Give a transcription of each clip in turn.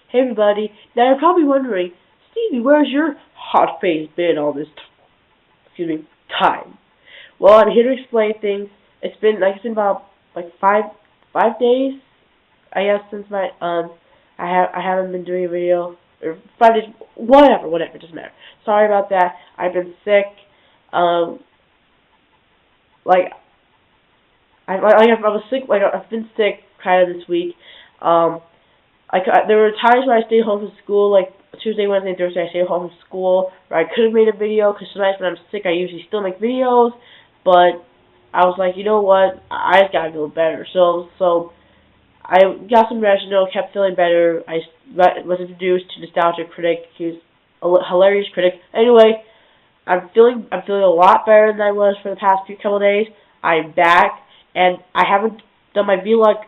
Hey everybody, now you're probably wondering, Stevie, where's your hot face been all this, time? Well, I'm here to explain things. It's been about like five days, I guess, since I haven't been doing a video, or 5 days, whatever, doesn't matter. Sorry about that. I've been sick. Um, like I was sick. Like I've been sick kind of this week. Um, there were times where I stayed home from school, like Tuesday, Wednesday, and Thursday. I stayed home from school where I could have made a video because sometimes when I'm sick, I usually still make videos. But I was like, you know what? I just gotta feel better. So I got some rest. Kept feeling better. I was introduced to Nostalgia Critic. He's a hilarious critic. Anyway, I'm feeling a lot better than I was for the past couple days. I'm back, and I haven't done my vlog.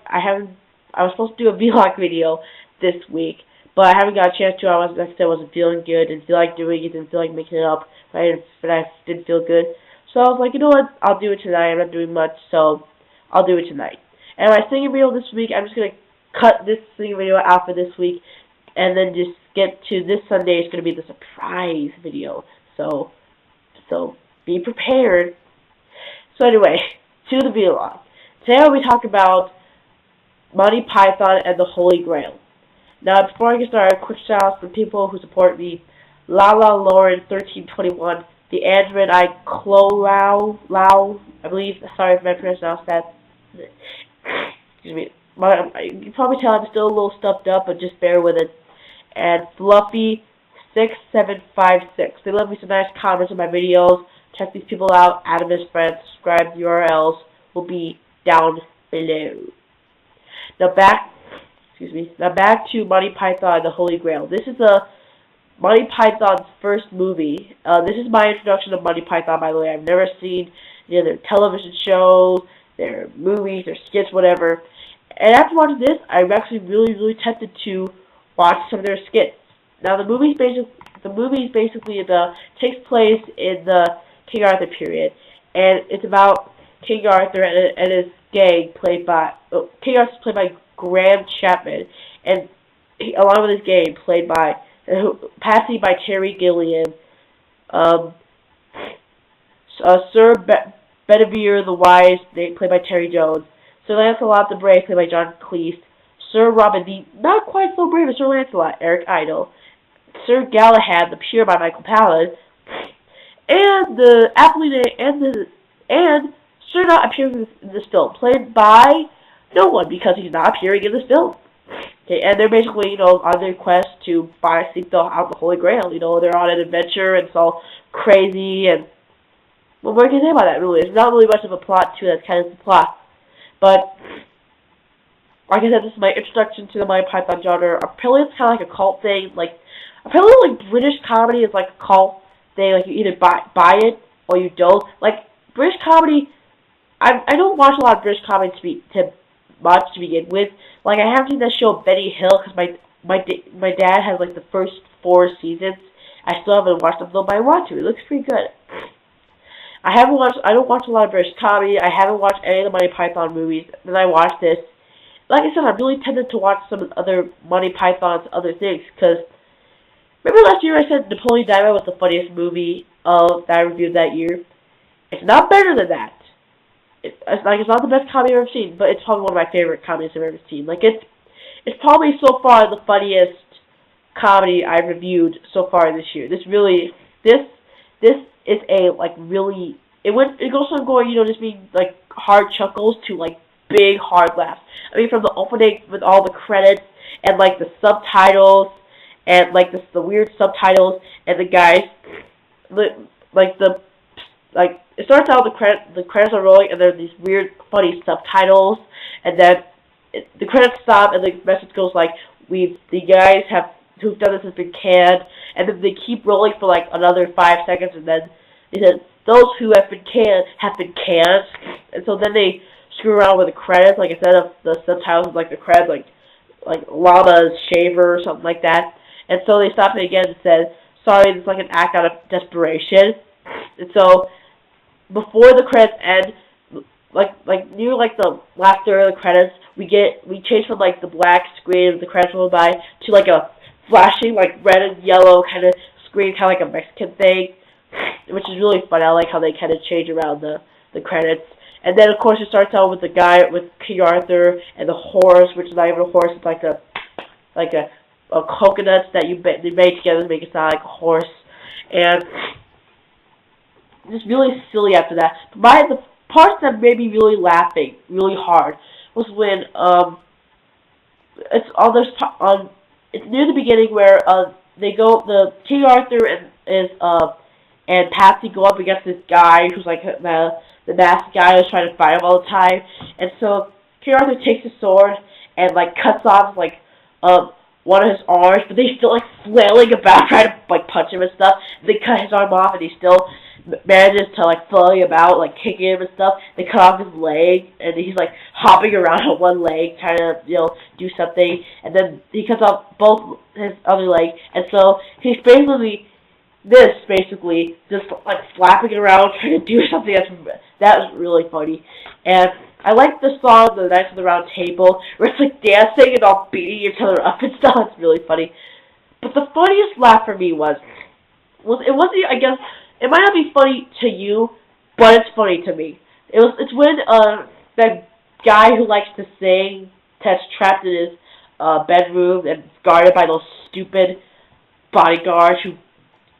I was supposed to do a vlog video this week, but I haven't got a chance to. Like I said, wasn't feeling good. Didn't feel like doing it. Didn't feel like making it up. But I didn't feel good. So I was like, you know what? I'll do it tonight. I'm not doing much, so I'll do it tonight. And my singing video this week, I'm just gonna cut this singing video out for this week, and then just get to this Sunday. It's gonna be the surprise video. So be prepared. So anyway, to the vlog. Today I'll be talking about Monty Python and the Holy Grail. Now, before I get started, a quick shout out to the people who support me: Lala Lauren 1321, TheAndrenicolau, I believe. Sorry if I pronounced that. Excuse me. You can probably tell I'm still a little stuffed up, but just bear with it. And Fluffy6756. They left me some nice comments on my videos. Check these people out. Add them as friends. Subscribe. The URLs will be down below. Now back to Monty Python and the Holy Grail. This is Monty Python's first movie. This is my introduction to Monty Python, by the way. I've never seen their television shows, their movies, their skits, whatever. And after watching this, I'm actually really tempted to watch some of their skits. Now the movie basically takes place in the King Arthur period, and it's about King Arthur and his gang King Arthur's played by Graham Chapman, and along with his gang played by Patsy by Terry Gilliam, Sir Bedivere the Wise, played by Terry Jones, Sir Lancelot the Brave, played by John Cleese, Sir Robin the not quite so brave as Sir Lancelot, Eric Idle, Sir Galahad the Pure by Michael Palin, and the Sir not appearing in this film, played by no one because he's not appearing in this film. Okay, and they're basically, on their quest to seek out the Holy Grail. They're on an adventure, and it's all crazy, and what more can you say about that, really? There's not really much of a plot to it. That's kind of the plot. But, like I said, this is my introduction to the Monty Python genre. Apparently it's kind of like a cult thing. Apparently, British comedy is like a cult thing. You either buy it, or you don't. British comedy, I don't watch a lot of British comedy to begin with. I haven't seen that show Benny Hill because my dad has the first 4 seasons. I still haven't watched them though, but I want to. It looks pretty good. I don't watch a lot of British comedy. I haven't watched any of the Monty Python movies. Then I watched this. Like I said, I'm really tempted to watch some other Monty Python's other things because remember last year I said Napoleon Dynamite was the funniest movie that I reviewed that year. It's not better than that. It's not the best comedy I've ever seen, but it's probably one of my favorite comedies I've ever seen. It's probably so far the funniest comedy I've reviewed so far this year. This is a really it goes from going just being hard chuckles to big hard laughs. I mean, from the opening with all the credits and the subtitles and the weird subtitles and the guys it starts out the credits are rolling and there are these weird funny subtitles, and then the credits stop and the message goes the guys who've done this has been canned, and then they keep rolling for another 5 seconds, and then they said those who have been canned, and so then they screw around with the credits, instead of the subtitles, the credits, Llama's shaver or something like that, and so they stopped it again and said, sorry, it's an act out of desperation, and so before the credits end, near the last third of the credits, we change from like the black screen with the credits going by to like a flashing like red and yellow kind of screen, kind of like a Mexican thing, which is really fun. I like how they kind of change around the credits. And then of course it starts out with the guy with King Arthur and the horse, which is not even a horse, it's like a coconut that they made together to make it sound like a horse, and just really silly after that. But the parts that made me really laughing really hard was when it's near the beginning where the King Arthur and Patsy go up against this guy who's like the masked guy who's trying to fight him all the time, and so King Arthur takes his sword and like cuts off like one of his arms, but he's still like flailing about trying to like punch him and stuff. They cut his arm off, and he still manages to like flail about, like kicking him and stuff. They cut off his leg, and he's like hopping around on one leg, trying to do something. And then he cuts off both his other leg, and so he's basically just like flapping around trying to do something. That was really funny. And I like the song, The Knights of the Round Table, where it's like dancing and all beating each other up and stuff. It's really funny. But the funniest laugh for me was it wasn't, I guess, it might not be funny to you, but it's funny to me. It's when that guy who likes to sing that's trapped in his bedroom and guarded by those stupid bodyguards who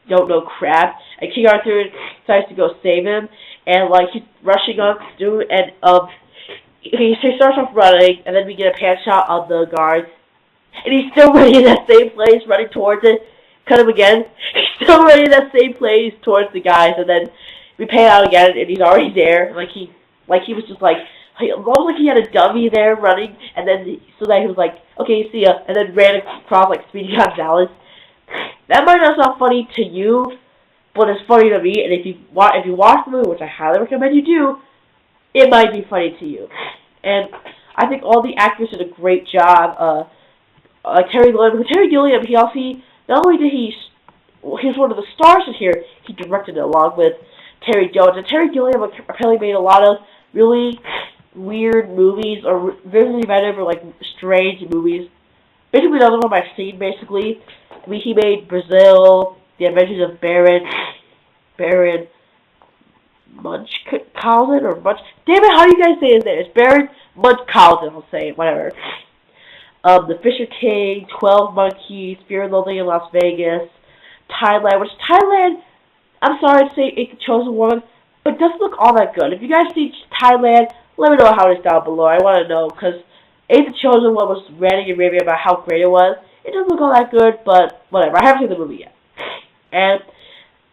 don't know crap, and King Arthur decides to go save him, and like he's rushing on through, and he starts off running, and then we get a pan shot of the guards, and he's still running in that same place, running towards it. Cut him again. He's still running in that same place towards the guys, and then we pan out again, and he's already there. Like he was just like almost like he had a dummy there running, and then so that he was like, okay, see ya, and then ran across like Speedy Gonzales. That might not sound funny to you, but it's funny to me. And if you watch the movie, which I highly recommend you do, it might be funny to you. And I think all the actors did a great job. Terry Gilliam, not only did he was one of the stars in here, he directed it along with Terry Jones. And Terry Gilliam apparently made a lot of really weird movies, or very inventive or like strange movies. Basically, none of them I've seen. Basically, I mean, he made Brazil, The Adventures of Baron Munchausen or Munch. Damn it! How do you guys say his name? It's Baron Munchausen. I'll say it, whatever. The Fisher King, 12 Monkeys, Fear and Loathing in Las Vegas, Thailand. Which Thailand, I'm sorry to say, ain't the chosen one, but it doesn't look all that good. If you guys see Thailand, let me know how it is down below. I want to know, because Ain't the Chosen One was ranting and raving about how great it was. It doesn't look all that good, but whatever. I haven't seen the movie yet. And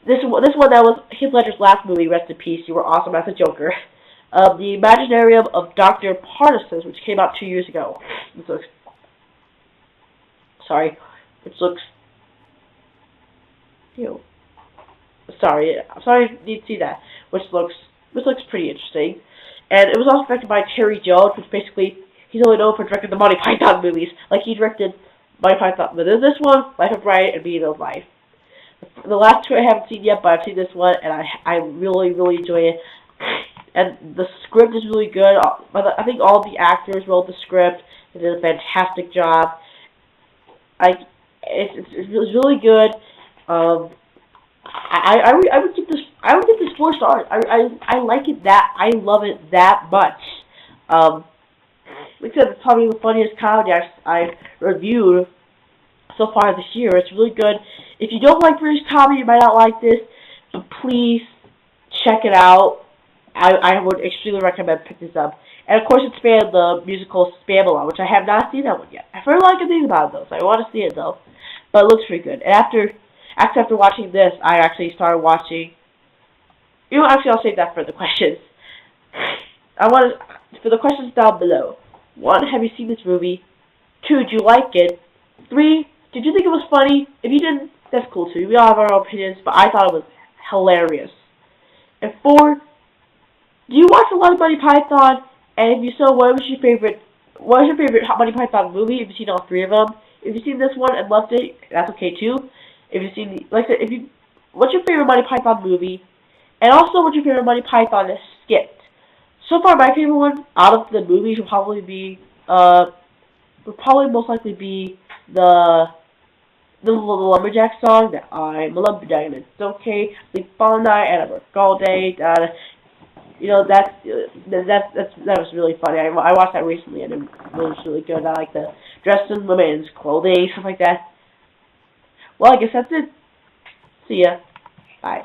this one that was Heath Ledger's last movie, rest in peace, you were awesome as a Joker. The Imaginarium of Dr. Parnassus, which came out 2 years ago. Which looks ew. Sorry if you see that. Which looks pretty interesting. And it was also directed by Terry Jones, which basically he's only known for directing the Monty Python movies. Like he directed Monty Python, but there's this one, Life of Brian, and Being of Life. The last two I haven't seen yet, but I've seen this one, and I really, really enjoy it. And the script is really good. I think all the actors wrote the script. They did a fantastic job. It's really good. I would give this 4 stars. I like it I love it that much. Like I said, it's probably the funniest comedy I've reviewed so far this year. It's really good. If you don't like British comedy, you might not like this, but please check it out. I would extremely recommend picking this up. And of course, it's the musical Spamalot, which I have not seen that one yet. I've heard a lot of good things about it though, so I want to see it though. But it looks pretty good. And after watching this, I actually started watching. Actually, I'll save that for the questions. For the questions down below. 1, have you seen this movie? 2, do you like it? 3, did you think it was funny? If you didn't, that's cool too. We all have our own opinions, but I thought it was hilarious. And 4, do you watch a lot of Monty Python? And if you so, what was your favorite Monty Python movie? If you've seen all 3 of them, if you've seen this one and loved it, that's okay too. If you've seen, like I said, what's your favorite Monty Python movie? And also, what's your favorite Monty Python skit? So far, my favorite one out of the movies will probably be would probably most likely be the lumberjack song that I'm a lumberjack and it's okay, sleep all night and I work all day. You know that was really funny. I watched that recently and it was really good. I like the dressed in women's clothing, stuff like that. Well, I guess that's it. See ya. Bye.